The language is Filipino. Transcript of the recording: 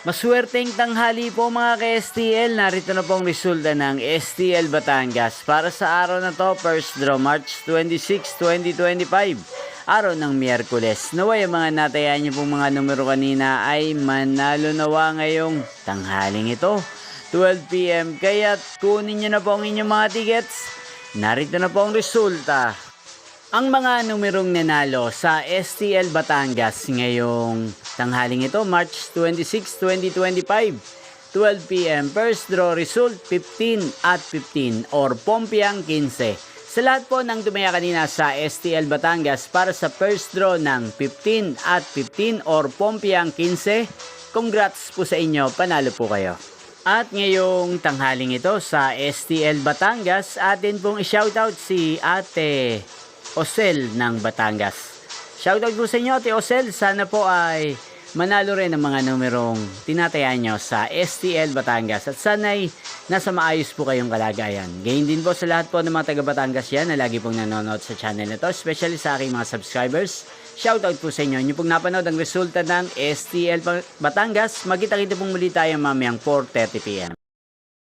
Maswerteng tanghali po mga ka-STL. Narito na pong resulta ng STL Batangas para sa araw na to, first draw March 26, 2025. Araw ng Miyerkules. Naway ang mga natayaan niyo pong mga numero kanina ay manalo nawa ngayong tanghaling ito, 12 PM. Kaya kunin niyo na po ang inyong mga tickets. Narito na po ang resulta. Ang mga numerong nanalo sa STL Batangas ngayong tanghaling ito, March 26, 2025, 12 PM, first draw result 15 at 15 or Pompiang 15. Sa lahat po ng tumaya kanina sa STL Batangas para sa first draw ng 15 at 15 or Pompiang 15, congrats po sa inyo, panalo po kayo. At ngayong tanghaling ito sa STL Batangas, atin pong i-shoutout si Ate Osel ng Batangas. Shoutout po sa inyo, Ate Osel. Sana po ay manalo rin ang mga numerong tinatayaan nyo sa STL Batangas. At sana'y nasa maayos po kayong kalagayan. Gayon din po sa lahat po ng mga taga Batangas yan na lagi pong nanonood sa channel na to, especially sa aking mga subscribers. Shoutout po sa inyo. Inyo pong napanood ang resulta ng STL Batangas. Magkita-kita pong muli tayo mamayang 4:30 PM.